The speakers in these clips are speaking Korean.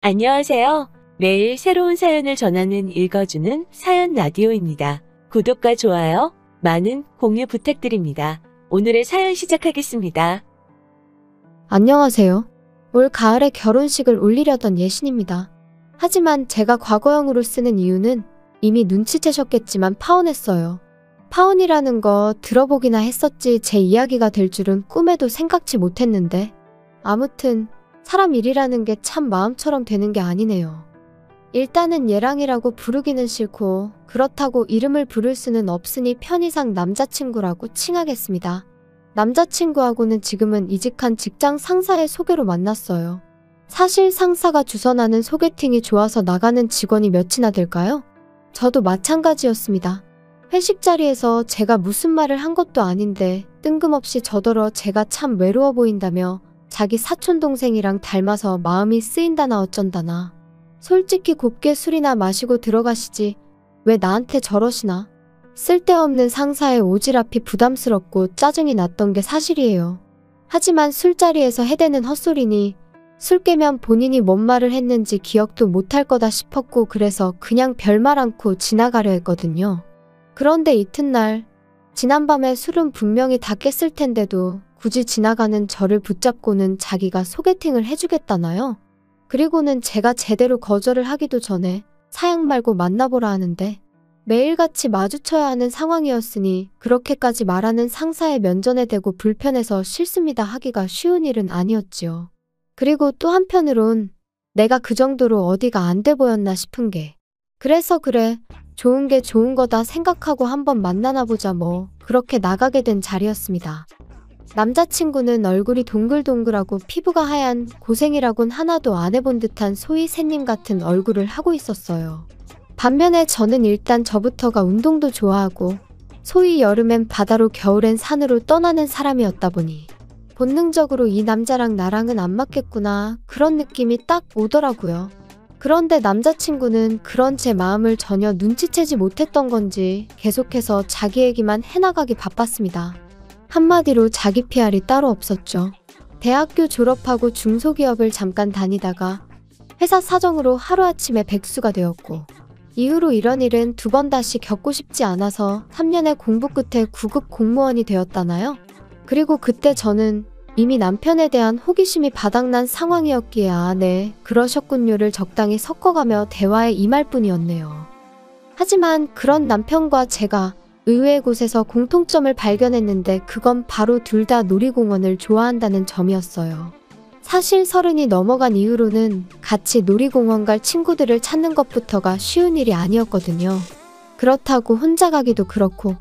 안녕하세요. 매일 새로운 사연을 전하는 읽어주는 사연 라디오입니다. 구독과 좋아요, 많은 공유 부탁드립니다. 오늘의 사연 시작하겠습니다. 안녕하세요. 올 가을에 결혼식을 올리려던 예신입니다. 하지만 제가 과거형으로 쓰는 이유는 이미 눈치채셨겠지만 파혼했어요. 파혼이라는 거 들어보기나 했었지 제 이야기가 될 줄은 꿈에도 생각지 못했는데 아무튼 사람 일이라는 게 참 마음처럼 되는 게 아니네요. 일단은 얘랑이라고 부르기는 싫고 그렇다고 이름을 부를 수는 없으니 편의상 남자친구라고 칭하겠습니다. 남자친구하고는 지금은 이직한 직장 상사의 소개로 만났어요. 사실 상사가 주선하는 소개팅이 좋아서 나가는 직원이 몇이나 될까요? 저도 마찬가지였습니다. 회식 자리에서 제가 무슨 말을 한 것도 아닌데 뜬금없이 저더러 제가 참 외로워 보인다며 자기 사촌동생이랑 닮아서 마음이 쓰인다나 어쩐다나. 솔직히 곱게 술이나 마시고 들어가시지 왜 나한테 저러시나. 쓸데없는 상사의 오지랖이 부담스럽고 짜증이 났던 게 사실이에요. 하지만 술자리에서 해대는 헛소리니 술 깨면 본인이 뭔 말을 했는지 기억도 못할 거다 싶었고 그래서 그냥 별말 않고 지나가려 했거든요. 그런데 이튿날 지난밤에 술은 분명히 다 깼을 텐데도 굳이 지나가는 저를 붙잡고는 자기가 소개팅을 해주겠다나요? 그리고는 제가 제대로 거절을 하기도 전에 사양 말고 만나보라 하는데 매일같이 마주쳐야 하는 상황이었으니 그렇게까지 말하는 상사의 면전에 대고 불편해서 싫습니다 하기가 쉬운 일은 아니었지요. 그리고 또 한편으론 내가 그 정도로 어디가 안 돼 보였나 싶은 게 그래서 그래 좋은 게 좋은 거다 생각하고 한번 만나나 보자 뭐 그렇게 나가게 된 자리였습니다. 남자친구는 얼굴이 동글동글하고 피부가 하얀 고생이라곤 하나도 안 해본 듯한 소위 새님 같은 얼굴을 하고 있었어요. 반면에 저는 일단 저부터가 운동도 좋아하고 소위 여름엔 바다로 겨울엔 산으로 떠나는 사람이었다 보니 본능적으로 이 남자랑 나랑은 안 맞겠구나 그런 느낌이 딱 오더라고요. 그런데 남자친구는 그런 제 마음을 전혀 눈치채지 못했던 건지 계속해서 자기 얘기만 해나가기 바빴습니다. 한마디로 자기 PR이 따로 없었죠. 대학교 졸업하고 중소기업을 잠깐 다니다가 회사 사정으로 하루아침에 백수가 되었고 이후로 이런 일은 두 번 다시 겪고 싶지 않아서 3년의 공부 끝에 9급 공무원이 되었다나요? 그리고 그때 저는 이미 남편에 대한 호기심이 바닥난 상황이었기에 아, 네, 그러셨군요를 적당히 섞어가며 대화에 임할 뿐이었네요. 하지만 그런 남편과 제가 의외의 곳에서 공통점을 발견했는데 그건 바로 둘 다 놀이공원을 좋아한다는 점이었어요. 사실 30이 넘어간 이후로는 같이 놀이공원 갈 친구들을 찾는 것부터가 쉬운 일이 아니었거든요. 그렇다고 혼자 가기도 그렇고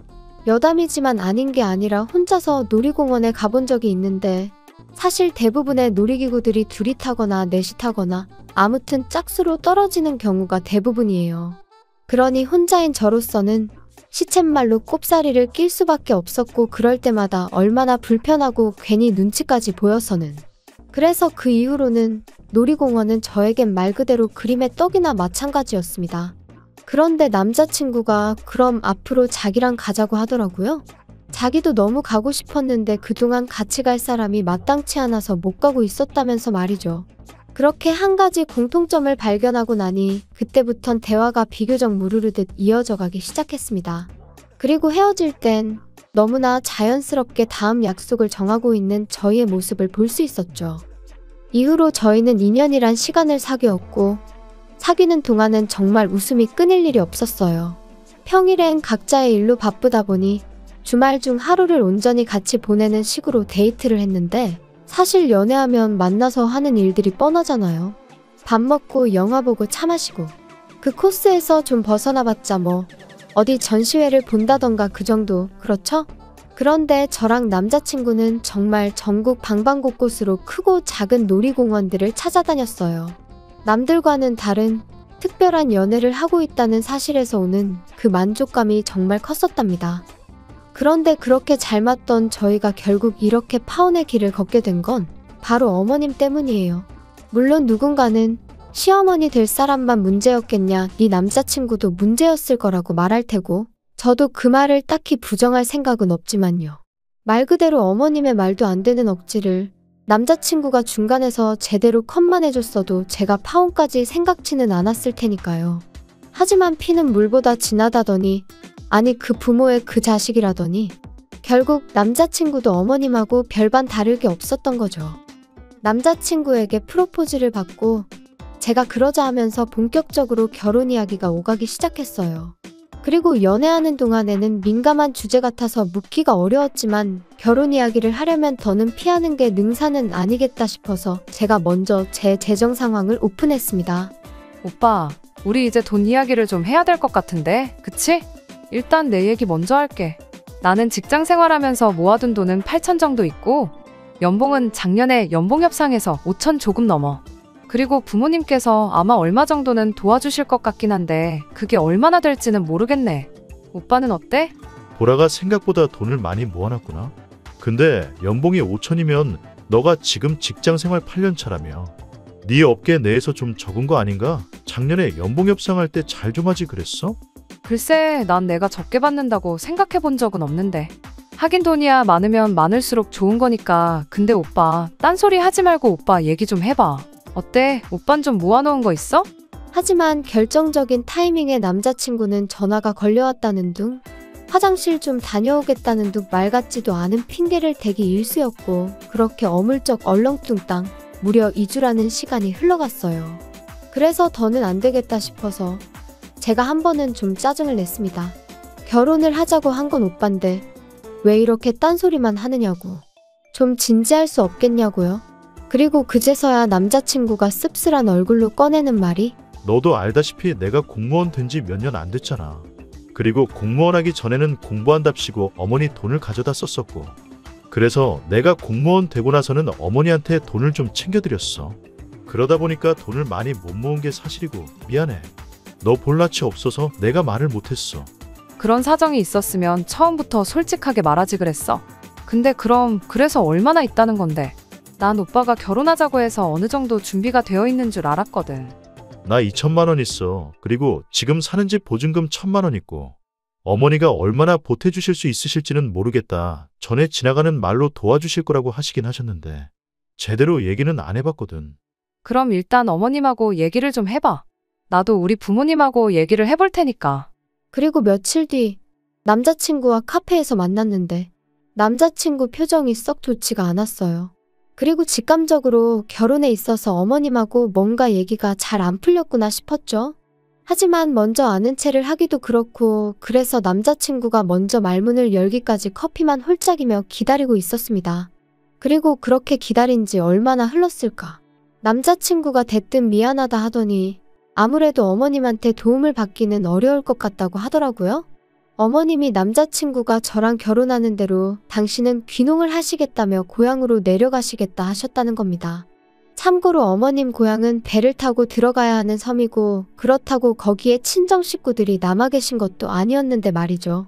여담이지만 아닌 게 아니라 혼자서 놀이공원에 가본 적이 있는데 사실 대부분의 놀이기구들이 둘이 타거나 넷이 타거나 아무튼 짝수로 떨어지는 경우가 대부분이에요. 그러니 혼자인 저로서는 시쳇말로 꼽사리를 낄 수밖에 없었고 그럴 때마다 얼마나 불편하고 괜히 눈치까지 보여서는. 그래서 그 이후로는 놀이공원은 저에겐 말 그대로 그림의 떡이나 마찬가지였습니다. 그런데 남자친구가 그럼 앞으로 자기랑 가자고 하더라고요. 자기도 너무 가고 싶었는데 그동안 같이 갈 사람이 마땅치 않아서 못 가고 있었다면서 말이죠. 그렇게 한 가지 공통점을 발견하고 나니 그때부턴 대화가 비교적 무르르듯 이어져 가기 시작했습니다. 그리고 헤어질 땐 너무나 자연스럽게 다음 약속을 정하고 있는 저희의 모습을 볼 수 있었죠. 이후로 저희는 2년이란 시간을 사귀었고 사귀는 동안은 정말 웃음이 끊일 일이 없었어요. 평일엔 각자의 일로 바쁘다 보니 주말 중 하루를 온전히 같이 보내는 식으로 데이트를 했는데 사실 연애하면 만나서 하는 일들이 뻔하잖아요. 밥 먹고 영화 보고 차 마시고 그 코스에서 좀 벗어나봤자 뭐 어디 전시회를 본다던가 그 정도 그렇죠? 그런데 저랑 남자친구는 정말 전국 방방곳곳으로 크고 작은 놀이공원들을 찾아다녔어요. 남들과는 다른 특별한 연애를 하고 있다는 사실에서 오는 그 만족감이 정말 컸었답니다. 그런데 그렇게 잘 맞던 저희가 결국 이렇게 파혼의 길을 걷게 된 건 바로 어머님 때문이에요. 물론 누군가는 시어머니 될 사람만 문제였겠냐, 네 남자친구도 문제였을 거라고 말할 테고 저도 그 말을 딱히 부정할 생각은 없지만요. 말 그대로 어머님의 말도 안 되는 억지를 남자친구가 중간에서 제대로 컷만 해줬어도 제가 파혼까지 생각지는 않았을 테니까요. 하지만 피는 물보다 진하다더니, 아니 그 부모의 그 자식이라더니 결국 남자친구도 어머님하고 별반 다를 게 없었던 거죠. 남자친구에게 프로포즈를 받고 제가 그러자 하면서 본격적으로 결혼 이야기가 오가기 시작했어요. 그리고 연애하는 동안에는 민감한 주제 같아서 묻기가 어려웠지만 결혼 이야기를 하려면 더는 피하는 게 능사는 아니겠다 싶어서 제가 먼저 제 재정 상황을 오픈했습니다. 오빠, 우리 이제 돈 이야기를 좀 해야 될 것 같은데, 그치? 일단 내 얘기 먼저 할게. 나는 직장 생활하면서 모아둔 돈은 8천 정도 있고, 연봉은 작년에 연봉협상에서 5천 조금 넘어. 그리고 부모님께서 아마 얼마 정도는 도와주실 것 같긴 한데 그게 얼마나 될지는 모르겠네. 오빠는 어때? 보라가 생각보다 돈을 많이 모아놨구나. 근데 연봉이 5천이면 너가 지금 직장 생활 8년 차라며. 네 업계 내에서 좀 적은 거 아닌가? 작년에 연봉 협상할 때 잘 좀 하지 그랬어? 글쎄, 난 내가 적게 받는다고 생각해 본 적은 없는데. 하긴 돈이야 많으면 많을수록 좋은 거니까. 근데 오빠, 딴소리 하지 말고 오빠 얘기 좀 해봐. 어때? 오빤 좀 모아놓은 거 있어? 하지만 결정적인 타이밍에 남자친구는 전화가 걸려왔다는 둥, 화장실 좀 다녀오겠다는 둥 말 같지도 않은 핑계를 대기 일쑤였고 그렇게 어물쩍 얼렁뚱땅 무려 2주라는 시간이 흘러갔어요. 그래서 더는 안 되겠다 싶어서 제가 한 번은 좀 짜증을 냈습니다. 결혼을 하자고 한 건 오빠인데 왜 이렇게 딴소리만 하느냐고. 좀 진지할 수 없겠냐고요. 그리고 그제서야 남자친구가 씁쓸한 얼굴로 꺼내는 말이 너도 알다시피 내가 공무원 된 지 몇 년 안 됐잖아. 그리고 공무원 하기 전에는 공부한답시고 어머니 돈을 가져다 썼었고. 그래서 내가 공무원 되고 나서는 어머니한테 돈을 좀 챙겨드렸어. 그러다 보니까 돈을 많이 못 모은 게 사실이고 미안해. 너 볼 낯이 없어서 내가 말을 못했어. 그런 사정이 있었으면 처음부터 솔직하게 말하지 그랬어. 근데 그럼 그래서 얼마나 있다는 건데? 난 오빠가 결혼하자고 해서 어느 정도 준비가 되어 있는 줄 알았거든. 나 2천만 원 있어. 그리고 지금 사는 집 보증금 1,000만 원 있고. 어머니가 얼마나 보태주실 수 있으실지는 모르겠다. 전에 지나가는 말로 도와주실 거라고 하시긴 하셨는데 제대로 얘기는 안 해봤거든. 그럼 일단 어머님하고 얘기를 좀 해봐. 나도 우리 부모님하고 얘기를 해볼 테니까. 그리고 며칠 뒤 남자친구와 카페에서 만났는데 남자친구 표정이 썩 좋지가 않았어요. 그리고 직감적으로 결혼에 있어서 어머님하고 뭔가 얘기가 잘 안 풀렸구나 싶었죠. 하지만 먼저 아는 체를 하기도 그렇고 그래서 남자친구가 먼저 말문을 열기까지 커피만 홀짝이며 기다리고 있었습니다. 그리고 그렇게 기다린 지 얼마나 흘렀을까. 남자친구가 대뜸 미안하다 하더니 아무래도 어머님한테 도움을 받기는 어려울 것 같다고 하더라고요. 어머님이 남자친구가 저랑 결혼하는 대로 당신은 귀농을 하시겠다며 고향으로 내려가시겠다 하셨다는 겁니다. 참고로 어머님 고향은 배를 타고 들어가야 하는 섬이고 그렇다고 거기에 친정 식구들이 남아 계신 것도 아니었는데 말이죠.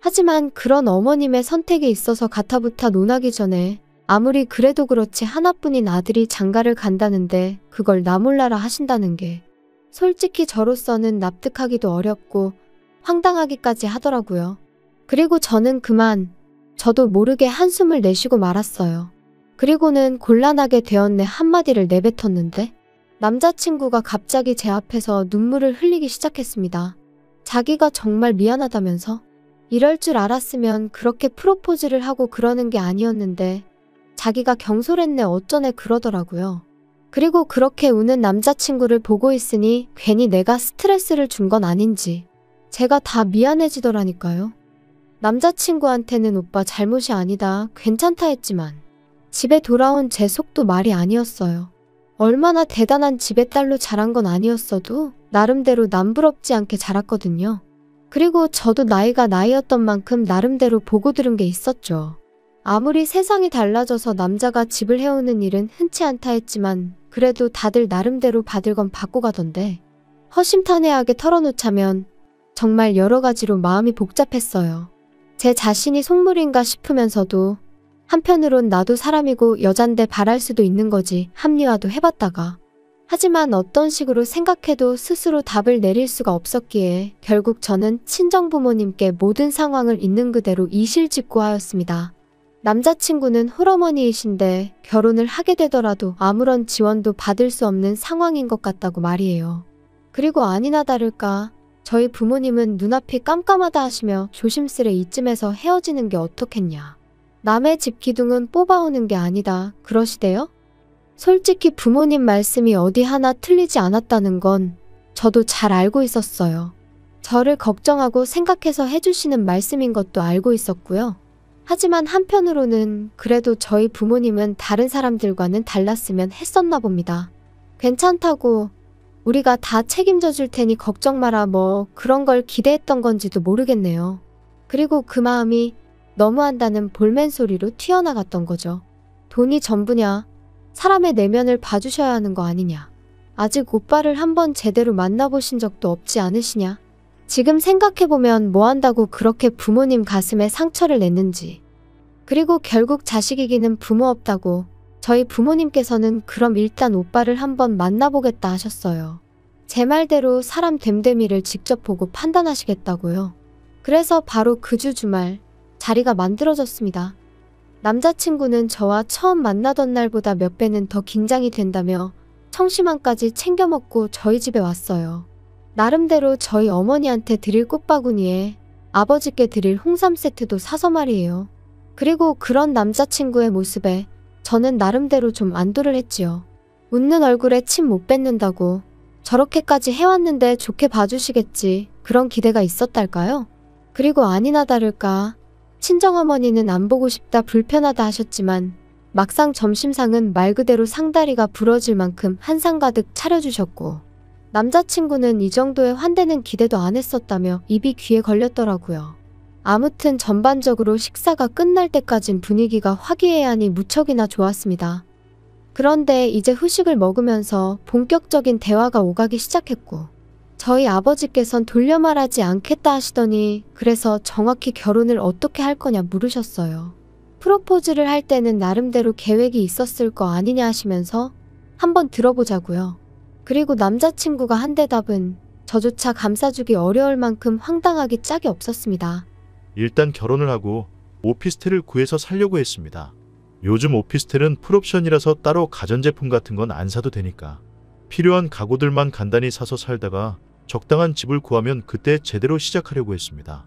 하지만 그런 어머님의 선택에 있어서 가타부타 논하기 전에 아무리 그래도 그렇지 하나뿐인 아들이 장가를 간다는데 그걸 나 몰라라 하신다는 게 솔직히 저로서는 납득하기도 어렵고 황당하기까지 하더라고요. 그리고 저는 그만 저도 모르게 한숨을 내쉬고 말았어요. 그리고는 곤란하게 되었네 한마디를 내뱉었는데 남자친구가 갑자기 제 앞에서 눈물을 흘리기 시작했습니다. 자기가 정말 미안하다면서 이럴 줄 알았으면 그렇게 프로포즈를 하고 그러는 게 아니었는데 자기가 경솔했네 어쩌네 그러더라고요. 그리고 그렇게 우는 남자친구를 보고 있으니 괜히 내가 스트레스를 준 건 아닌지 제가 다 미안해지더라니까요. 남자친구한테는 오빠 잘못이 아니다, 괜찮다 했지만 집에 돌아온 제 속도 말이 아니었어요. 얼마나 대단한 집의 딸로 자란 건 아니었어도 나름대로 남부럽지 않게 자랐거든요. 그리고 저도 나이가 나이였던 만큼 나름대로 보고 들은 게 있었죠. 아무리 세상이 달라져서 남자가 집을 해오는 일은 흔치 않다 했지만 그래도 다들 나름대로 받을 건 받고 가던데 허심탄회하게 털어놓자면 정말 여러 가지로 마음이 복잡했어요. 제 자신이 속물인가 싶으면서도 한편으론 나도 사람이고 여잔데 바랄 수도 있는 거지 합리화도 해봤다가 하지만 어떤 식으로 생각해도 스스로 답을 내릴 수가 없었기에 결국 저는 친정부모님께 모든 상황을 있는 그대로 이실직고하였습니다. 남자친구는 홀어머니이신데 결혼을 하게 되더라도 아무런 지원도 받을 수 없는 상황인 것 같다고 말이에요. 그리고 아니나 다를까 저희 부모님은 눈앞이 깜깜하다 하시며 조심스레 이쯤에서 헤어지는 게 어떻겠냐. 남의 집 기둥은 뽑아오는 게 아니다 그러시대요? 솔직히 부모님 말씀이 어디 하나 틀리지 않았다는 건 저도 잘 알고 있었어요. 저를 걱정하고 생각해서 해주시는 말씀인 것도 알고 있었고요. 하지만 한편으로는 그래도 저희 부모님은 다른 사람들과는 달랐으면 했었나 봅니다. 괜찮다고 우리가 다 책임져 줄 테니 걱정 마라 뭐 그런 걸 기대했던 건지도 모르겠네요. 그리고 그 마음이 너무한다는 볼멘소리로 튀어나갔던 거죠. 돈이 전부냐? 사람의 내면을 봐주셔야 하는 거 아니냐? 아직 오빠를 한번 제대로 만나보신 적도 없지 않으시냐? 지금 생각해보면 뭐 한다고 그렇게 부모님 가슴에 상처를 냈는지. 그리고 결국 자식 이기는 부모 없다고 저희 부모님께서는 그럼 일단 오빠를 한번 만나보겠다 하셨어요. 제 말대로 사람 됨됨이를 직접 보고 판단하시겠다고요. 그래서 바로 그 주 주말 자리가 만들어졌습니다. 남자친구는 저와 처음 만나던 날보다 몇 배는 더 긴장이 된다며 청심환까지 챙겨 먹고 저희 집에 왔어요. 나름대로 저희 어머니한테 드릴 꽃바구니에 아버지께 드릴 홍삼 세트도 사서 말이에요. 그리고 그런 남자친구의 모습에 저는 나름대로 좀 안도를 했지요. 웃는 얼굴에 침 못 뱉는다고 저렇게까지 해왔는데 좋게 봐주시겠지 그런 기대가 있었달까요? 그리고 아니나 다를까 친정어머니는 안 보고 싶다 불편하다 하셨지만 막상 점심상은 말 그대로 상다리가 부러질 만큼 한상 가득 차려주셨고 남자친구는 이 정도의 환대는 기대도 안 했었다며 입이 귀에 걸렸더라고요. 아무튼 전반적으로 식사가 끝날 때까진 분위기가 화기애애하니 무척이나 좋았습니다. 그런데 이제 후식을 먹으면서 본격적인 대화가 오가기 시작했고 저희 아버지께선 돌려 말하지 않겠다 하시더니 그래서 정확히 결혼을 어떻게 할 거냐 물으셨어요. 프로포즈를 할 때는 나름대로 계획이 있었을 거 아니냐 하시면서 한번 들어보자고요. 그리고 남자친구가 한 대답은 저조차 감싸주기 어려울 만큼 황당하기 짝이 없었습니다. 일단 결혼을 하고 오피스텔을 구해서 살려고 했습니다. 요즘 오피스텔은 풀옵션이라서 따로 가전제품 같은 건 안 사도 되니까 필요한 가구들만 간단히 사서 살다가 적당한 집을 구하면 그때 제대로 시작하려고 했습니다.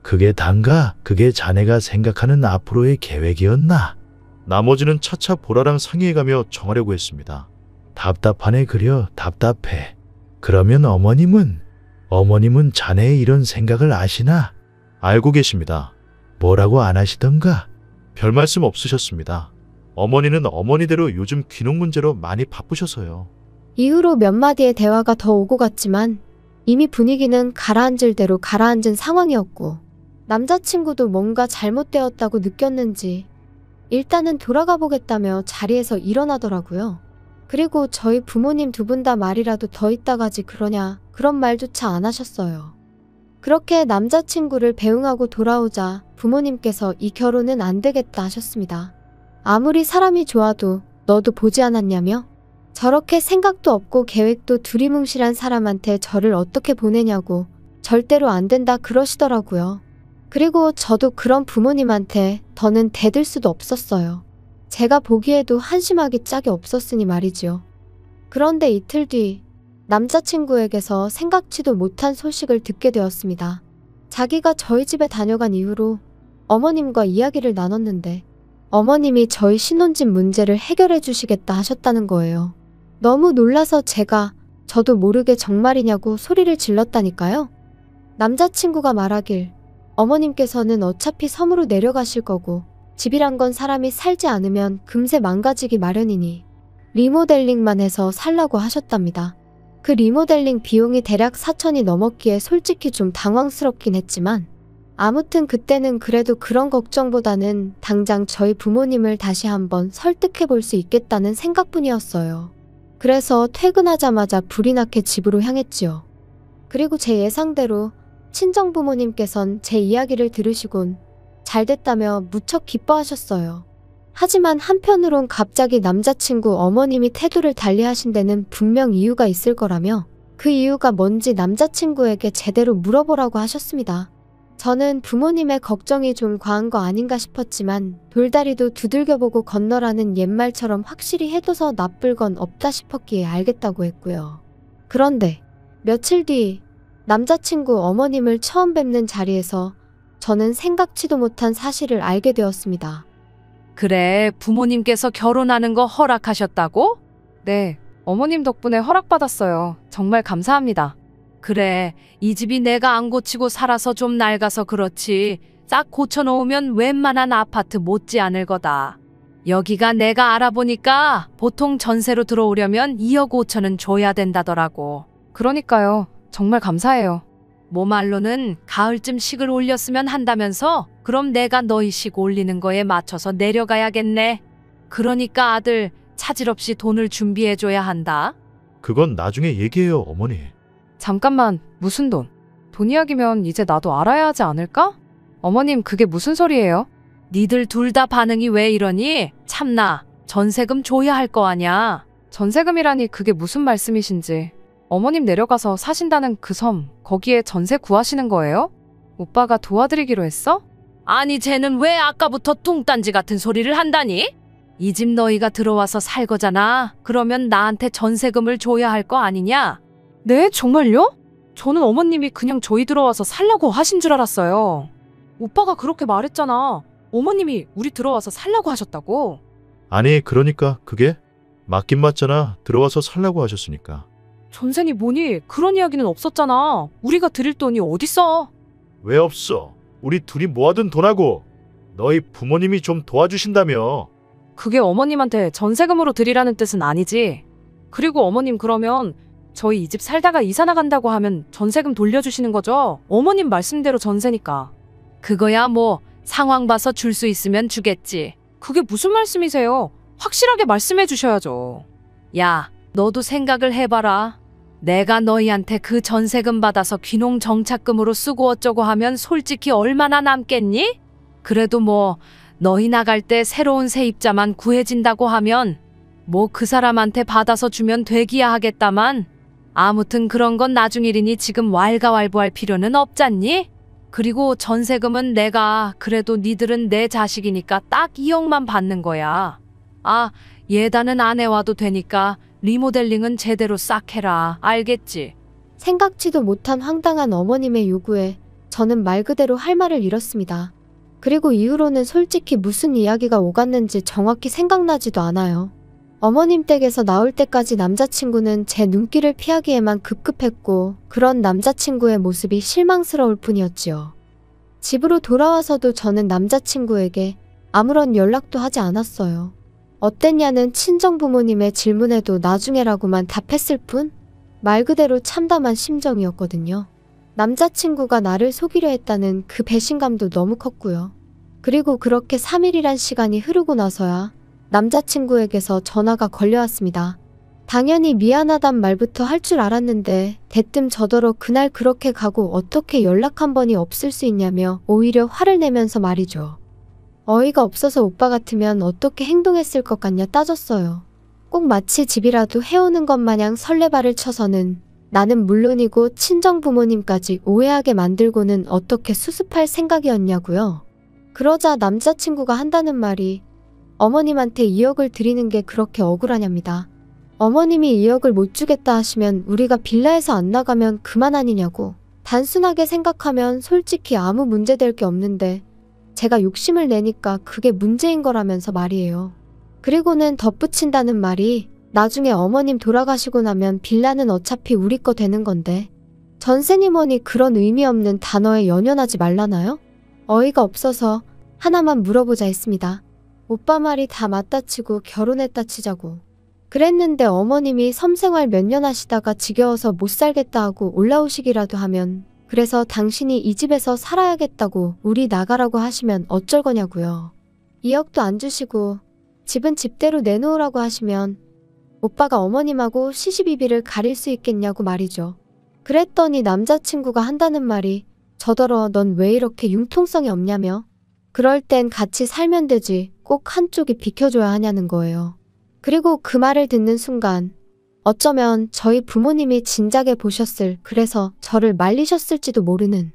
그게 단가? 그게 자네가 생각하는 앞으로의 계획이었나? 나머지는 차차 보라랑 상의해가며 정하려고 했습니다. 답답하네 그려 답답해. 그러면 어머님은 자네의 이런 생각을 아시나? 알고 계십니다. 뭐라고 안 하시던가? 별 말씀 없으셨습니다. 어머니는 어머니대로 요즘 귀농 문제로 많이 바쁘셔서요. 이후로 몇 마디의 대화가 더 오고 갔지만 이미 분위기는 가라앉을 대로 가라앉은 상황이었고 남자친구도 뭔가 잘못되었다고 느꼈는지 일단은 돌아가 보겠다며 자리에서 일어나더라고요. 그리고 저희 부모님 두 분 다 말이라도 더 있다가지 그러냐 그런 말조차 안 하셨어요. 그렇게 남자친구를 배웅하고 돌아오자 부모님께서 이 결혼은 안 되겠다 하셨습니다. 아무리 사람이 좋아도 너도 보지 않았냐며? 저렇게 생각도 없고 계획도 두리뭉실한 사람한테 저를 어떻게 보내냐고 절대로 안 된다 그러시더라고요. 그리고 저도 그런 부모님한테 더는 대들 수도 없었어요. 제가 보기에도 한심하기 짝이 없었으니 말이지요. 그런데 이틀 뒤 남자친구에게서 생각지도 못한 소식을 듣게 되었습니다. 자기가 저희 집에 다녀간 이후로 어머님과 이야기를 나눴는데 어머님이 저희 신혼집 문제를 해결해 주시겠다 하셨다는 거예요. 너무 놀라서 제가 저도 모르게 정말이냐고 소리를 질렀다니까요. 남자친구가 말하길 어머님께서는 어차피 섬으로 내려가실 거고 집이란 건 사람이 살지 않으면 금세 망가지기 마련이니 리모델링만 해서 살라고 하셨답니다. 그 리모델링 비용이 대략 4천이 넘었기에 솔직히 좀 당황스럽긴 했지만 아무튼 그때는 그래도 그런 걱정보다는 당장 저희 부모님을 다시 한번 설득해 볼 수 있겠다는 생각뿐이었어요. 그래서 퇴근하자마자 불이 나게 집으로 향했지요. 그리고 제 예상대로 친정부모님께선 제 이야기를 들으시곤 잘됐다며 무척 기뻐하셨어요. 하지만 한편으론 갑자기 남자친구 어머님이 태도를 달리하신 데는 분명 이유가 있을 거라며 그 이유가 뭔지 남자친구에게 제대로 물어보라고 하셨습니다. 저는 부모님의 걱정이 좀 과한 거 아닌가 싶었지만 돌다리도 두들겨보고 건너라는 옛말처럼 확실히 해둬서 나쁠 건 없다 싶었기에 알겠다고 했고요. 그런데 며칠 뒤 남자친구 어머님을 처음 뵙는 자리에서 저는 생각지도 못한 사실을 알게 되었습니다. 그래, 부모님께서 결혼하는 거 허락하셨다고? 네, 어머님 덕분에 허락받았어요. 정말 감사합니다. 그래, 이 집이 내가 안 고치고 살아서 좀 낡아서 그렇지. 싹 고쳐놓으면 웬만한 아파트 못지 않을 거다. 여기가 내가 알아보니까 보통 전세로 들어오려면 2억 5천은 줘야 된다더라고. 그러니까요. 정말 감사해요. 뭐 말로는 가을쯤 식을 올렸으면 한다면서? 그럼 내가 너희 식 올리는 거에 맞춰서 내려가야겠네. 그러니까 아들, 차질 없이 돈을 준비해줘야 한다. 그건 나중에 얘기해요, 어머니. 잠깐만, 무슨 돈? 돈 이야기면 이제 나도 알아야 하지 않을까? 어머님, 그게 무슨 소리예요? 니들 둘 다 반응이 왜 이러니? 참나, 전세금 줘야 할 거 아냐? 전세금이라니 그게 무슨 말씀이신지. 어머님 내려가서 사신다는 그 섬, 거기에 전세 구하시는 거예요? 오빠가 도와드리기로 했어? 아니, 쟤는 왜 아까부터 뚱딴지 같은 소리를 한다니? 이 집 너희가 들어와서 살 거잖아. 그러면 나한테 전세금을 줘야 할 거 아니냐? 네, 정말요? 저는 어머님이 그냥 저희 들어와서 살라고 하신 줄 알았어요. 오빠가 그렇게 말했잖아. 어머님이 우리 들어와서 살라고 하셨다고. 아니, 그러니까 그게 맞긴 맞잖아. 들어와서 살라고 하셨으니까. 전세니 뭐니 그런 이야기는 없었잖아. 우리가 드릴 돈이 어딨어. 왜 없어? 우리 둘이 모아둔 돈하고 너희 부모님이 좀 도와주신다며. 그게 어머님한테 전세금으로 드리라는 뜻은 아니지. 그리고 어머님 그러면 저희 이 집 살다가 이사 나간다고 하면 전세금 돌려주시는 거죠? 어머님 말씀대로 전세니까. 그거야 뭐 상황 봐서 줄 수 있으면 주겠지. 그게 무슨 말씀이세요? 확실하게 말씀해 주셔야죠. 야, 너도 생각을 해봐라. 내가 너희한테 그 전세금 받아서 귀농 정착금으로 쓰고 어쩌고 하면 솔직히 얼마나 남겠니? 그래도 뭐 너희 나갈 때 새로운 세입자만 구해진다고 하면 뭐 그 사람한테 받아서 주면 되기야 하겠다만 아무튼 그런 건 나중 일이니 지금 왈가왈부할 필요는 없잖니? 그리고 전세금은 내가 그래도 니들은 내 자식이니까 딱 2억만 받는 거야. 아, 예단은 안 해와도 되니까 리모델링은 제대로 싹 해라. 알겠지? 생각지도 못한 황당한 어머님의 요구에 저는 말 그대로 할 말을 잃었습니다. 그리고 이후로는 솔직히 무슨 이야기가 오갔는지 정확히 생각나지도 않아요. 어머님 댁에서 나올 때까지 남자친구는 제 눈길을 피하기에만 급급했고 그런 남자친구의 모습이 실망스러울 뿐이었지요. 집으로 돌아와서도 저는 남자친구에게 아무런 연락도 하지 않았어요. 어땠냐는 친정부모님의 질문에도 나중에라고만 답했을 뿐 말 그대로 참담한 심정이었거든요. 남자친구가 나를 속이려 했다는 그 배신감도 너무 컸고요. 그리고 그렇게 3일이란 시간이 흐르고 나서야 남자친구에게서 전화가 걸려왔습니다. 당연히 미안하단 말부터 할 줄 알았는데 대뜸 저더러 그날 그렇게 가고 어떻게 연락 한 번이 없을 수 있냐며 오히려 화를 내면서 말이죠. 어이가 없어서 오빠 같으면 어떻게 행동했을 것 같냐 따졌어요. 꼭 마치 집이라도 해오는 것 마냥 설레발을 쳐서는 나는 물론이고 친정 부모님까지 오해하게 만들고는 어떻게 수습할 생각이었냐고요. 그러자 남자친구가 한다는 말이 어머님한테 2억을 드리는 게 그렇게 억울하냐입니다. 어머님이 2억을 못 주겠다 하시면 우리가 빌라에서 안 나가면 그만 아니냐고. 단순하게 생각하면 솔직히 아무 문제될 게 없는데 제가 욕심을 내니까 그게 문제인 거라면서 말이에요. 그리고는 덧붙인다는 말이 나중에 어머님 돌아가시고 나면 빌라는 어차피 우리 거 되는 건데 전세니 뭐니 그런 의미 없는 단어에 연연하지 말라나요? 어이가 없어서 하나만 물어보자 했습니다. 오빠 말이 다 맞다 치고 결혼했다 치자고. 그랬는데 어머님이 섬생활 몇 년 하시다가 지겨워서 못 살겠다 하고 올라오시기라도 하면 그래서 당신이 이 집에서 살아야겠다고 우리 나가라고 하시면 어쩔 거냐고요. 2억도 안 주시고 집은 집대로 내놓으라고 하시면 오빠가 어머님하고 시시비비를 가릴 수 있겠냐고 말이죠. 그랬더니 남자친구가 한다는 말이 저더러 넌 왜 이렇게 융통성이 없냐며 그럴 땐 같이 살면 되지 꼭 한쪽이 비켜줘야 하냐는 거예요. 그리고 그 말을 듣는 순간 어쩌면 저희 부모님이 진작에 보셨을 그래서 저를 말리셨을지도 모르는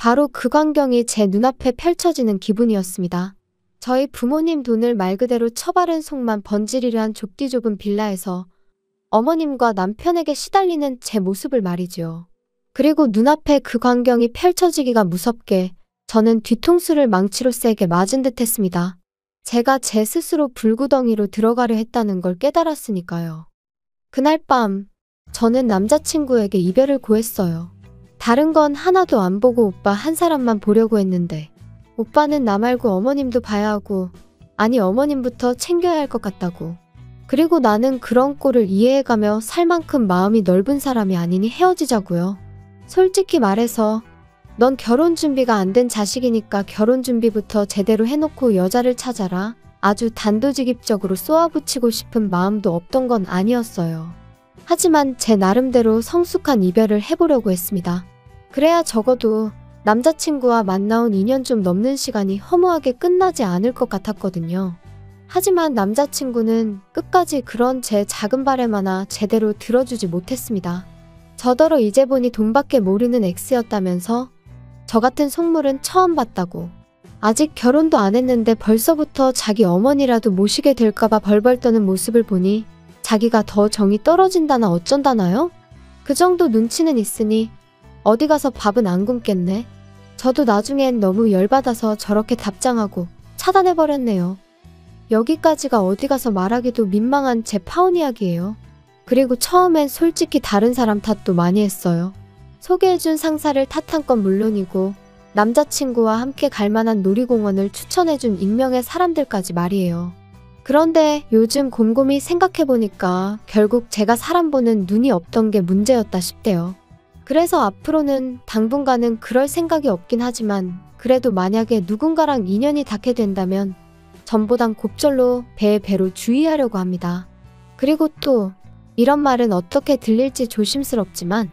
바로 그 광경이 제 눈앞에 펼쳐지는 기분이었습니다. 저희 부모님 돈을 말 그대로 처바른 속만 번지르르 한 좁디 좁은 빌라에서 어머님과 남편에게 시달리는 제 모습을 말이죠. 그리고 눈앞에 그 광경이 펼쳐지기가 무섭게 저는 뒤통수를 망치로 세게 맞은 듯 했습니다. 제가 제 스스로 불구덩이로 들어가려 했다는 걸 깨달았으니까요. 그날 밤 저는 남자친구에게 이별을 고했어요. 다른 건 하나도 안 보고 오빠 한 사람만 보려고 했는데 오빠는 나 말고 어머님도 봐야 하고 아니 어머님부터 챙겨야 할 것 같다고. 그리고 나는 그런 꼴을 이해해가며 살 만큼 마음이 넓은 사람이 아니니 헤어지자고요. 솔직히 말해서 넌 결혼 준비가 안 된 자식이니까 결혼 준비부터 제대로 해놓고 여자를 찾아라. 아주 단도직입적으로 쏘아붙이고 싶은 마음도 없던 건 아니었어요. 하지만 제 나름대로 성숙한 이별을 해보려고 했습니다. 그래야 적어도 남자친구와 만나온 2년 좀 넘는 시간이 허무하게 끝나지 않을 것 같았거든요. 하지만 남자친구는 끝까지 그런 제 작은 바람 하나 제대로 들어주지 못했습니다. 저더러 이제 보니 돈밖에 모르는 X였다면서 저 같은 속물은 처음 봤다고. 아직 결혼도 안 했는데 벌써부터 자기 어머니라도 모시게 될까봐 벌벌 떠는 모습을 보니 자기가 더 정이 떨어진다나 어쩐다나요? 그 정도 눈치는 있으니 어디 가서 밥은 안 굶겠네. 저도 나중엔 너무 열받아서 저렇게 답장하고 차단해버렸네요. 여기까지가 어디 가서 말하기도 민망한 제 파혼 이야기예요. 그리고 처음엔 솔직히 다른 사람 탓도 많이 했어요. 소개해준 상사를 탓한 건 물론이고 남자친구와 함께 갈 만한 놀이공원을 추천해준 익명의 사람들까지 말이에요. 그런데 요즘 곰곰이 생각해보니까 결국 제가 사람 보는 눈이 없던 게 문제였다 싶대요. 그래서 앞으로는 당분간은 그럴 생각이 없긴 하지만 그래도 만약에 누군가랑 인연이 닿게 된다면 전보단 곱절로 배에 배로 주의하려고 합니다. 그리고 또 이런 말은 어떻게 들릴지 조심스럽지만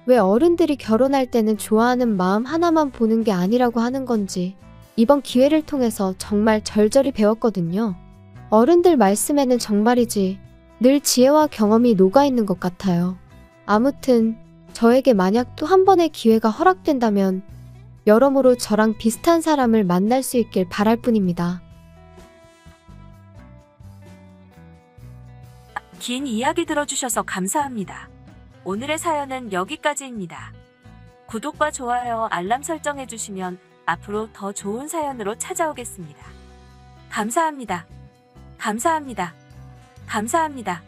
왜 어른들이 결혼할 때는 좋아하는 마음 하나만 보는 게 아니라고 하는 건지 이번 기회를 통해서 정말 절절히 배웠거든요. 어른들 말씀에는 정말이지 늘 지혜와 경험이 녹아있는 것 같아요. 아무튼 저에게 만약 또 한 번의 기회가 허락된다면 여러모로 저랑 비슷한 사람을 만날 수 있길 바랄 뿐입니다. 긴 이야기 들어주셔서 감사합니다. 오늘의 사연은 여기까지입니다. 구독과 좋아요, 알람 설정해주시면 앞으로 더 좋은 사연으로 찾아오겠습니다. 감사합니다. 감사합니다. 감사합니다.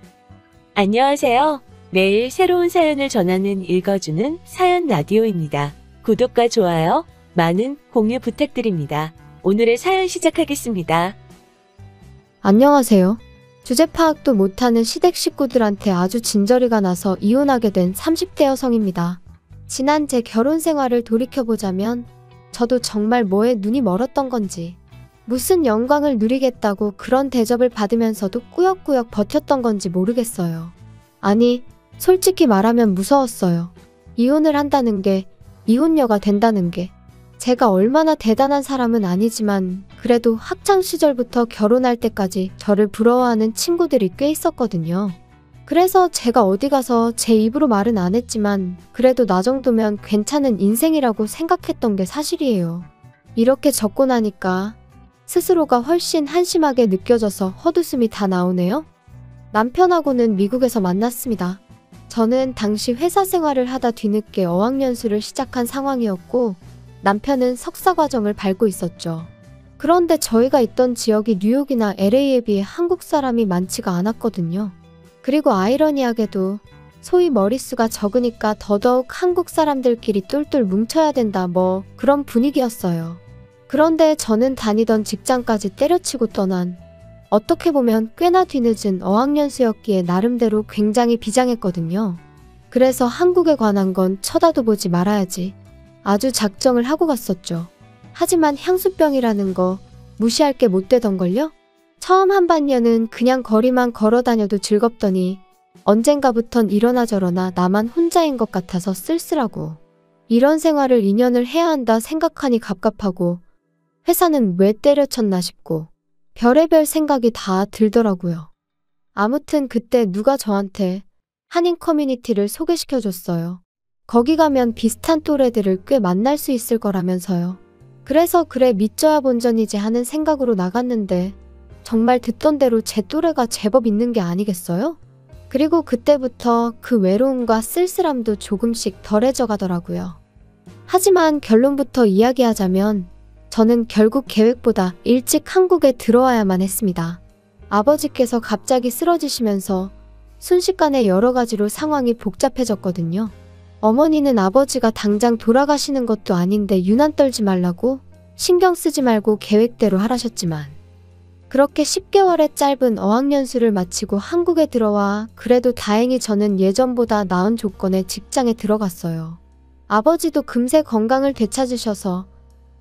안녕하세요. 매일 새로운 사연을 전하는 읽어주는 사연 라디오입니다. 구독과 좋아요, 많은 공유 부탁드립니다. 오늘의 사연 시작하겠습니다. 안녕하세요. 주제 파악도 못하는 시댁 식구들한테 아주 진저리가 나서 이혼하게 된 30대 여성입니다. 지난 제 결혼 생활을 돌이켜보자면 저도 정말 뭐에 눈이 멀었던 건지 무슨 영광을 누리겠다고 그런 대접을 받으면서도 꾸역꾸역 버텼던 건지 모르겠어요. 아니, 솔직히 말하면 무서웠어요. 이혼을 한다는 게, 이혼녀가 된다는 게. 제가 얼마나 대단한 사람은 아니지만 그래도 학창시절부터 결혼할 때까지 저를 부러워하는 친구들이 꽤 있었거든요. 그래서 제가 어디 가서 제 입으로 말은 안 했지만 그래도 나 정도면 괜찮은 인생이라고 생각했던 게 사실이에요. 이렇게 적고 나니까 스스로가 훨씬 한심하게 느껴져서 헛웃음이 다 나오네요. 남편하고는 미국에서 만났습니다. 저는 당시 회사 생활을 하다 뒤늦게 어학연수를 시작한 상황이었고 남편은 석사 과정을 밟고 있었죠. 그런데 저희가 있던 지역이 뉴욕이나 LA에 비해 한국 사람이 많지가 않았거든요. 그리고 아이러니하게도 소위 머릿수가 적으니까 더더욱 한국 사람들끼리 똘똘 뭉쳐야 된다 뭐 그런 분위기였어요. 그런데 저는 다니던 직장까지 때려치고 떠난 어떻게 보면 꽤나 뒤늦은 어학연수였기에 나름대로 굉장히 비장했거든요. 그래서 한국에 관한 건 쳐다도 보지 말아야지. 아주 작정을 하고 갔었죠. 하지만 향수병이라는 거 무시할 게 못 되던걸요? 처음 한 반년은 그냥 거리만 걸어 다녀도 즐겁더니 언젠가부턴 이러나 저러나 나만 혼자인 것 같아서 쓸쓸하고 이런 생활을 2년을 해야 한다 생각하니 갑갑하고 회사는 왜 때려쳤나 싶고 별의별 생각이 다 들더라고요. 아무튼 그때 누가 저한테 한인 커뮤니티를 소개시켜줬어요. 거기 가면 비슷한 또래들을 꽤 만날 수 있을 거라면서요. 그래서 그래 믿져야 본전이지 하는 생각으로 나갔는데 정말 듣던 대로 제 또래가 제법 있는 게 아니겠어요? 그리고 그때부터 그 외로움과 쓸쓸함도 조금씩 덜해져 가더라고요. 하지만 결론부터 이야기하자면 저는 결국 계획보다 일찍 한국에 들어와야만 했습니다. 아버지께서 갑자기 쓰러지시면서 순식간에 여러 가지로 상황이 복잡해졌거든요. 어머니는 아버지가 당장 돌아가시는 것도 아닌데 유난 떨지 말라고 신경 쓰지 말고 계획대로 하라셨지만 그렇게 10개월의 짧은 어학연수를 마치고 한국에 들어와 그래도 다행히 저는 예전보다 나은 조건의 직장에 들어갔어요. 아버지도 금세 건강을 되찾으셔서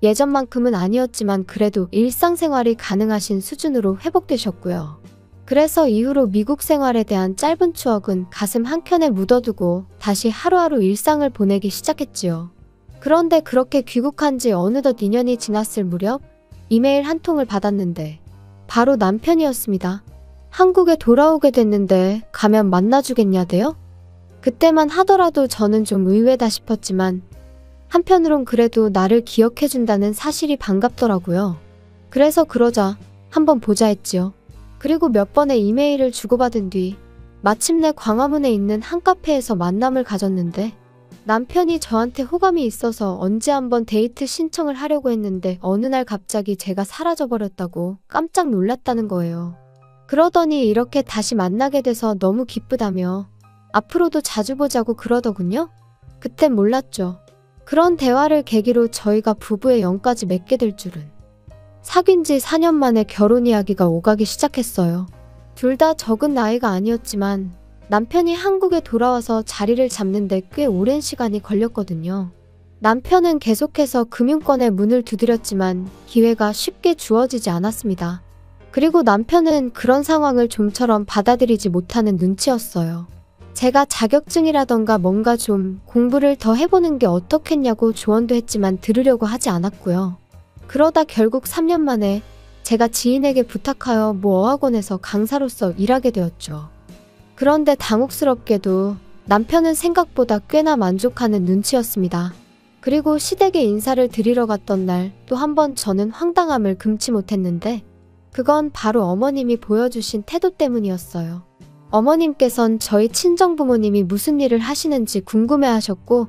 예전만큼은 아니었지만 그래도 일상생활이 가능하신 수준으로 회복되셨고요. 그래서 이후로 미국 생활에 대한 짧은 추억은 가슴 한켠에 묻어두고 다시 하루하루 일상을 보내기 시작했지요. 그런데 그렇게 귀국한 지 어느덧 2년이 지났을 무렵 이메일 한 통을 받았는데 바로 남편이었습니다. 한국에 돌아오게 됐는데 가면 만나주겠냐대요? 그때만 하더라도 저는 좀 의외다 싶었지만 한편으론 그래도 나를 기억해준다는 사실이 반갑더라고요. 그래서 그러자 한번 보자 했지요. 그리고 몇 번의 이메일을 주고받은 뒤 마침내 광화문에 있는 한 카페에서 만남을 가졌는데 남편이 저한테 호감이 있어서 언제 한번 데이트 신청을 하려고 했는데 어느 날 갑자기 제가 사라져버렸다고 깜짝 놀랐다는 거예요. 그러더니 이렇게 다시 만나게 돼서 너무 기쁘다며 앞으로도 자주 보자고 그러더군요. 그땐 몰랐죠. 그런 대화를 계기로 저희가 부부의 영까지 맺게 될 줄은. 사귄 지 4년 만에 결혼 이야기가 오가기 시작했어요. 둘 다 적은 나이가 아니었지만 남편이 한국에 돌아와서 자리를 잡는데 꽤 오랜 시간이 걸렸거든요. 남편은 계속해서 금융권에 문을 두드렸지만 기회가 쉽게 주어지지 않았습니다. 그리고 남편은 그런 상황을 좀처럼 받아들이지 못하는 눈치였어요. 제가 자격증이라던가 뭔가 좀 공부를 더 해보는 게 어떻겠냐고 조언도 했지만 들으려고 하지 않았고요. 그러다 결국 3년 만에 제가 지인에게 부탁하여 모 어학원에서 강사로서 일하게 되었죠. 그런데 당혹스럽게도 남편은 생각보다 꽤나 만족하는 눈치였습니다. 그리고 시댁에 인사를 드리러 갔던 날 또 한 번 저는 황당함을 금치 못했는데 그건 바로 어머님이 보여주신 태도 때문이었어요. 어머님께선 저희 친정부모님이 무슨 일을 하시는지 궁금해하셨고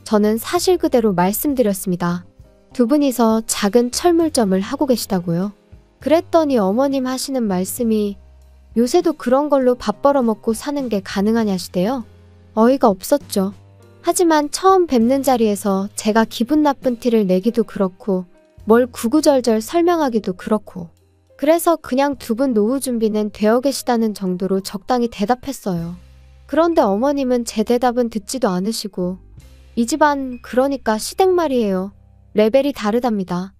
저는 사실 그대로 말씀드렸습니다. 두 분이서 작은 철물점을 하고 계시다고요. 그랬더니 어머님 하시는 말씀이 요새도 그런 걸로 밥 벌어먹고 사는 게 가능하냐시대요. 어이가 없었죠. 하지만 처음 뵙는 자리에서 제가 기분 나쁜 티를 내기도 그렇고 뭘 구구절절 설명하기도 그렇고 그래서 그냥 두 분 노후 준비는 되어 계시다는 정도로 적당히 대답했어요. 그런데 어머님은 제 대답은 듣지도 않으시고 이 집안 그러니까 시댁 말이에요. 레벨이 다르답니다.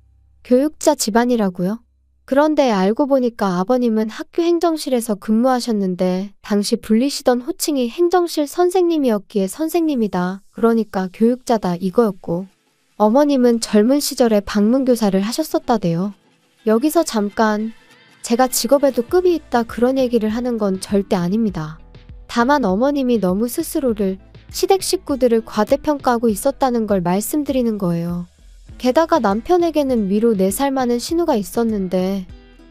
교육자 집안이라고요? 그런데 알고 보니까 아버님은 학교 행정실에서 근무하셨는데 당시 불리시던 호칭이 행정실 선생님이었기에 선생님이다. 그러니까 교육자다 이거였고 어머님은 젊은 시절에 방문교사를 하셨었다대요. 여기서 잠깐 제가 직업에도 급이 있다 그런 얘기를 하는 건 절대 아닙니다. 다만 어머님이 너무 스스로를 시댁 식구들을 과대평가하고 있었다는 걸 말씀드리는 거예요. 게다가 남편에게는 위로 4살 많은 신우가 있었는데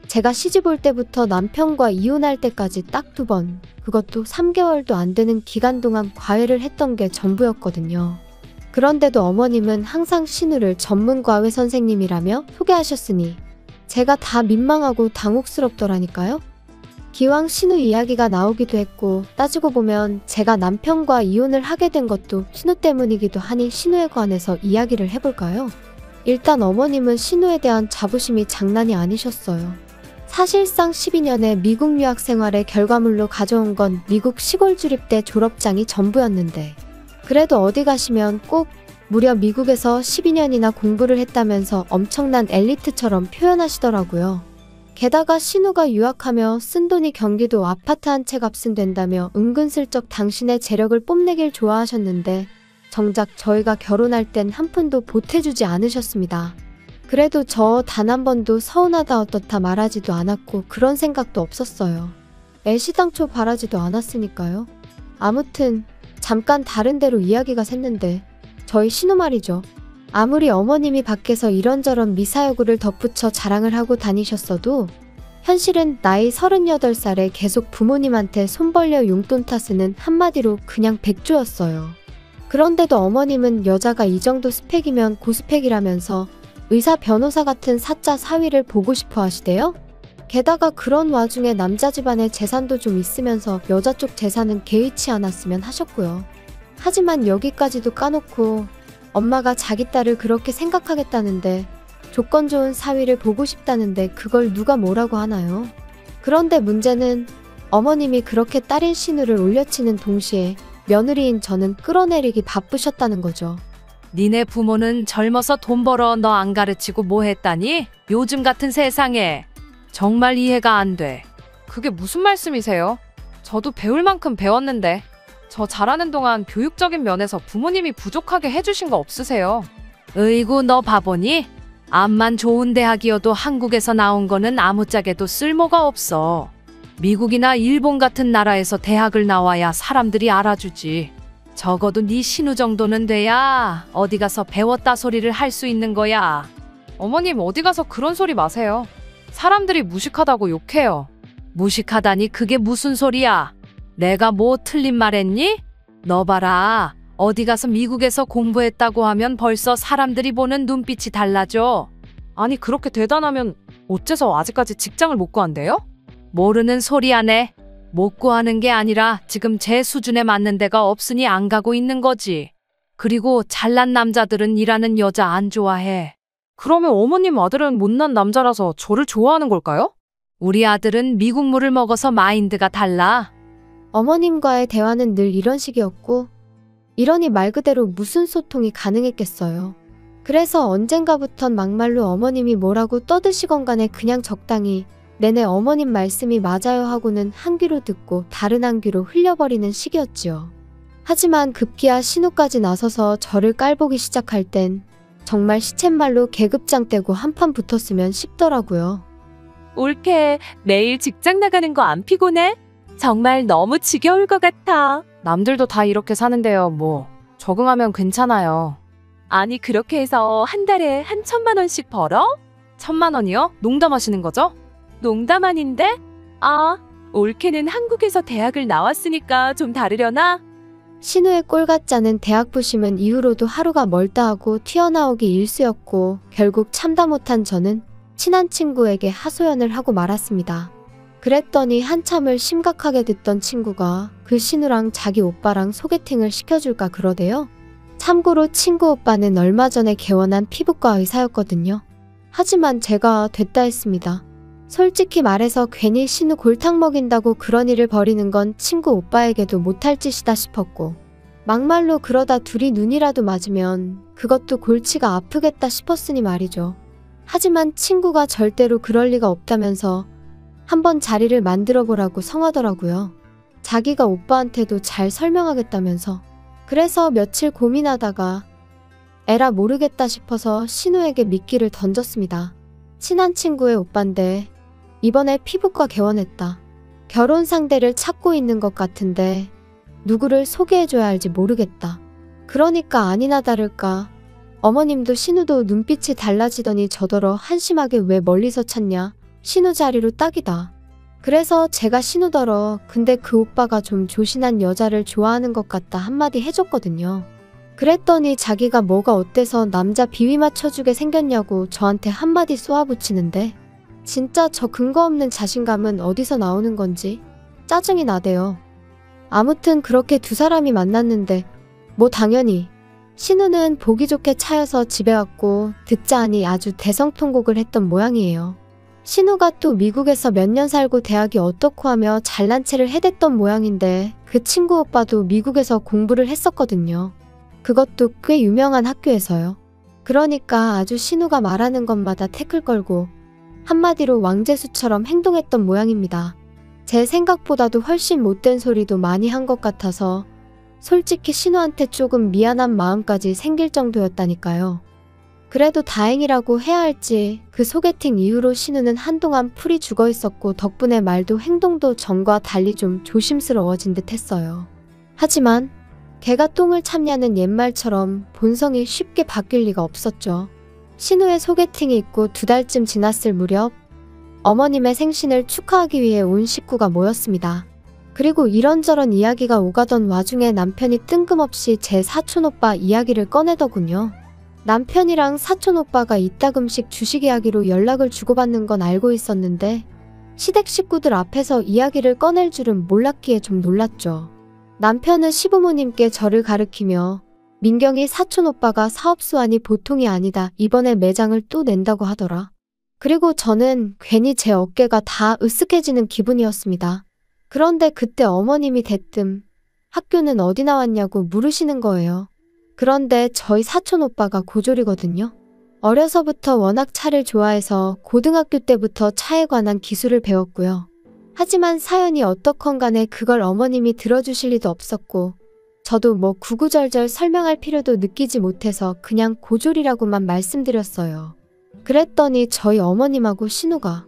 제가 시집 올 때부터 남편과 이혼할 때까지 딱 2번, 그것도 3개월도 안 되는 기간 동안 과외를 했던 게 전부였거든요. 그런데도 어머님은 항상 신우를 전문 과외 선생님이라며 소개하셨으니 제가 다 민망하고 당혹스럽더라니까요. 기왕 신우 이야기가 나오기도 했고 따지고 보면 제가 남편과 이혼을 하게 된 것도 신우 때문이기도 하니 신우에 관해서 이야기를 해볼까요? 일단 어머님은 신우에 대한 자부심이 장난이 아니셨어요. 사실상 12년의 미국 유학 생활의 결과물로 가져온 건 미국 시골 주립대 졸업장이 전부였는데 그래도 어디 가시면 꼭 무려 미국에서 12년이나 공부를 했다면서 엄청난 엘리트처럼 표현하시더라고요. 게다가 신우가 유학하며 쓴 돈이 경기도 아파트 한 채 값은 된다며 은근슬쩍 당신의 재력을 뽐내길 좋아하셨는데 정작 저희가 결혼할 땐 한 푼도 보태주지 않으셨습니다. 그래도 저 단 한 번도 서운하다 어떻다 말하지도 않았고 그런 생각도 없었어요. 애시당초 바라지도 않았으니까요. 아무튼 잠깐 다른 데로 이야기가 샜는데 저희 신우 말이죠. 아무리 어머님이 밖에서 이런저런 미사여구를 덧붙여 자랑을 하고 다니셨어도 현실은 나이 38살에 계속 부모님한테 손 벌려 용돈 탓은 한마디로 그냥 백조였어요. 그런데도 어머님은 여자가 이 정도 스펙이면 고스펙이라면서 의사 변호사 같은 사자 사위를 보고 싶어 하시대요. 게다가 그런 와중에 남자 집안에 재산도 좀 있으면서 여자 쪽 재산은 개의치 않았으면 하셨고요. 하지만 여기까지도 까놓고 엄마가 자기 딸을 그렇게 생각하겠다는데 조건 좋은 사위를 보고 싶다는데 그걸 누가 뭐라고 하나요? 그런데 문제는 어머님이 그렇게 딸인 신우를 올려치는 동시에 며느리인 저는 끌어내리기 바쁘셨다는 거죠. 니네 부모는 젊어서 돈 벌어 너 안 가르치고 뭐 했다니? 요즘 같은 세상에. 정말 이해가 안 돼. 그게 무슨 말씀이세요? 저도 배울 만큼 배웠는데 저 잘하는 동안 교육적인 면에서 부모님이 부족하게 해주신 거 없으세요? 으이구 너 바보니? 암만 좋은 대학이어도 한국에서 나온 거는 아무짝에도 쓸모가 없어. 미국이나 일본 같은 나라에서 대학을 나와야 사람들이 알아주지. 적어도 네 신우 정도는 돼야 어디 가서 배웠다 소리를 할 수 있는 거야. 어머님 어디 가서 그런 소리 마세요. 사람들이 무식하다고 욕해요. 무식하다니 그게 무슨 소리야? 내가 뭐 틀린 말 했니? 너 봐라. 어디 가서 미국에서 공부했다고 하면 벌써 사람들이 보는 눈빛이 달라져. 아니 그렇게 대단하면 어째서 아직까지 직장을 못 구한대요? 모르는 소리 하네. 못 구하는 게 아니라 지금 제 수준에 맞는 데가 없으니 안 가고 있는 거지. 그리고 잘난 남자들은 일하는 여자 안 좋아해. 그러면 어머님 아들은 못난 남자라서 저를 좋아하는 걸까요? 우리 아들은 미국 물을 먹어서 마인드가 달라. 어머님과의 대화는 늘 이런 식이었고 이러니 말 그대로 무슨 소통이 가능했겠어요. 그래서 언젠가부턴 막말로 어머님이 뭐라고 떠드시건 간에 그냥 적당히 내내 어머님 말씀이 맞아요 하고는 한 귀로 듣고 다른 한 귀로 흘려버리는 시기였지요. 하지만 급기야 신우까지 나서서 저를 깔보기 시작할 땐 정말 시쳇말로 계급장 떼고 한판 붙었으면 싶더라고요. 올케, 매일 직장 나가는 거 안 피곤해? 정말 너무 지겨울 것 같아. 남들도 다 이렇게 사는데요. 뭐 적응하면 괜찮아요. 아니 그렇게 해서 한 달에 한 1,000만 원씩 벌어? 1,000만 원이요? 농담하시는 거죠? 농담 아닌데? 아, 올케는 한국에서 대학을 나왔으니까 좀 다르려나? 신우의 꼴 같지 않은 대학 부심은 이후로도 하루가 멀다 하고 튀어나오기 일쑤였고 결국 참다 못한 저는 친한 친구에게 하소연을 하고 말았습니다. 그랬더니 한참을 심각하게 듣던 친구가 그 신우랑 자기 오빠랑 소개팅을 시켜줄까 그러대요. 참고로 친구 오빠는 얼마 전에 개원한 피부과 의사였거든요. 하지만 제가 됐다 했습니다. 솔직히 말해서 괜히 신우 골탕 먹인다고 그런 일을 벌이는 건 친구 오빠에게도 못할 짓이다 싶었고 막말로 그러다 둘이 눈이라도 맞으면 그것도 골치가 아프겠다 싶었으니 말이죠. 하지만 친구가 절대로 그럴 리가 없다면서 한번 자리를 만들어 보라고 성하더라고요. 자기가 오빠한테도 잘 설명하겠다면서. 그래서 며칠 고민하다가 에라 모르겠다 싶어서 신우에게 미끼를 던졌습니다. 친한 친구의 오빠인데 이번에 피부과 개원했다. 결혼 상대를 찾고 있는 것 같은데 누구를 소개해줘야 할지 모르겠다. 그러니까 아니나 다를까 어머님도 신우도 눈빛이 달라지더니 저더러 한심하게 왜 멀리서 찾냐. 신우 자리로 딱이다. 그래서 제가 신우더러 근데 그 오빠가 좀 조신한 여자를 좋아하는 것 같다 한마디 해줬거든요. 그랬더니 자기가 뭐가 어때서 남자 비위 맞춰주게 생겼냐고 저한테 한마디 쏘아붙이는데 진짜 저 근거 없는 자신감은 어디서 나오는 건지 짜증이 나대요. 아무튼 그렇게 두 사람이 만났는데 뭐 당연히 신우는 보기 좋게 차여서 집에 왔고 듣자 하니 아주 대성통곡을 했던 모양이에요. 신우가 또 미국에서 몇 년 살고 대학이 어떻고 하며 잘난 체를 해댔던 모양인데 그 친구 오빠도 미국에서 공부를 했었거든요. 그것도 꽤 유명한 학교에서요. 그러니까 아주 신우가 말하는 것마다 태클 걸고 한마디로 왕재수처럼 행동했던 모양입니다. 제 생각보다도 훨씬 못된 소리도 많이 한 것 같아서 솔직히 신우한테 조금 미안한 마음까지 생길 정도였다니까요. 그래도 다행이라고 해야 할지 그 소개팅 이후로 신우는 한동안 풀이 죽어 있었고 덕분에 말도 행동도 전과 달리 좀 조심스러워진 듯 했어요. 하지만 개가 똥을 참냐는 옛말처럼 본성이 쉽게 바뀔 리가 없었죠. 신우의 소개팅이 있고 2달쯤 지났을 무렵 어머님의 생신을 축하하기 위해 온 식구가 모였습니다. 그리고 이런저런 이야기가 오가던 와중에 남편이 뜬금없이 제 사촌오빠 이야기를 꺼내더군요. 남편이랑 사촌오빠가 이따금씩 주식 이야기로 연락을 주고받는 건 알고 있었는데 시댁 식구들 앞에서 이야기를 꺼낼 줄은 몰랐기에 좀 놀랐죠. 남편은 시부모님께 저를 가르치며 민경이 사촌오빠가 사업수완이 보통이 아니다. 이번에 매장을 또 낸다고 하더라. 그리고 저는 괜히 제 어깨가 다 으쓱해지는 기분이었습니다. 그런데 그때 어머님이 대뜸 학교는 어디 나왔냐고 물으시는 거예요. 그런데 저희 사촌오빠가 고졸이거든요. 어려서부터 워낙 차를 좋아해서 고등학교 때부터 차에 관한 기술을 배웠고요. 하지만 사연이 어떻건 간에 그걸 어머님이 들어주실 리도 없었고 저도 뭐 구구절절 설명할 필요도 느끼지 못해서 그냥 고졸이라고만 말씀드렸어요. 그랬더니 저희 어머님하고 신우가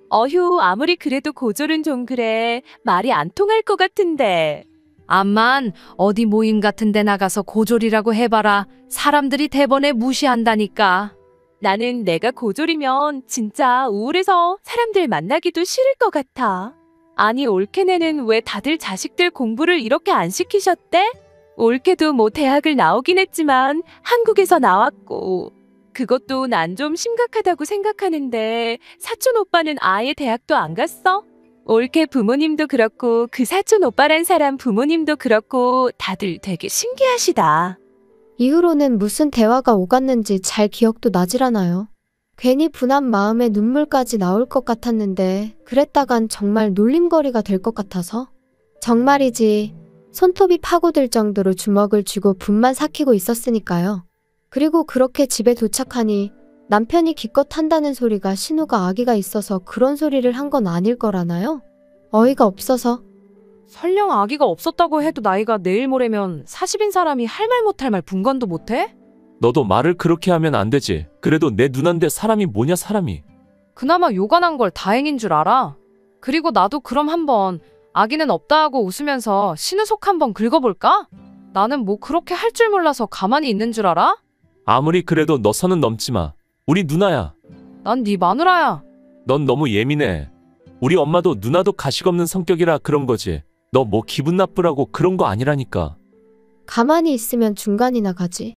어휴, 아무리 그래도 고졸은 좀 그래. 말이 안 통할 것 같은데. 암만 어디 모임 같은 데 나가서 고졸이라고 해봐라. 사람들이 대번에 무시한다니까. 나는 내가 고졸이면 진짜 우울해서 사람들 만나기도 싫을 것 같아. 아니, 올케네는 왜 다들 자식들 공부를 이렇게 안 시키셨대? 올케도 뭐 대학을 나오긴 했지만 한국에서 나왔고 그것도 난 좀 심각하다고 생각하는데 사촌 오빠는 아예 대학도 안 갔어? 올케 부모님도 그렇고 그 사촌 오빠란 사람 부모님도 그렇고 다들 되게 신기하시다. 이후로는 무슨 대화가 오갔는지 잘 기억도 나질 않아요. 괜히 분한 마음에 눈물까지 나올 것 같았는데 그랬다간 정말 놀림거리가 될 것 같아서 정말이지 손톱이 파고들 정도로 주먹을 쥐고 분만 삭히고 있었으니까요. 그리고 그렇게 집에 도착하니 남편이 기껏 한다는 소리가 신우가 아기가 있어서 그런 소리를 한 건 아닐 거라나요? 어이가 없어서 설령 아기가 없었다고 해도 나이가 내일 모레면 40인 사람이 할 말 못할 말 분간도 못해? 너도 말을 그렇게 하면 안 되지. 그래도 내 누난데 사람이 뭐냐 사람이. 그나마 요간한 걸 다행인 줄 알아. 그리고 나도 그럼 한번 아기는 없다 하고 웃으면서 신우 속 한번 긁어볼까? 나는 뭐 그렇게 할 줄 몰라서 가만히 있는 줄 알아? 아무리 그래도 너 선은 넘지 마. 우리 누나야. 난 네 마누라야. 넌 너무 예민해. 우리 엄마도 누나도 가식 없는 성격이라 그런 거지. 너 뭐 기분 나쁘라고 그런 거 아니라니까. 가만히 있으면 중간이나 가지.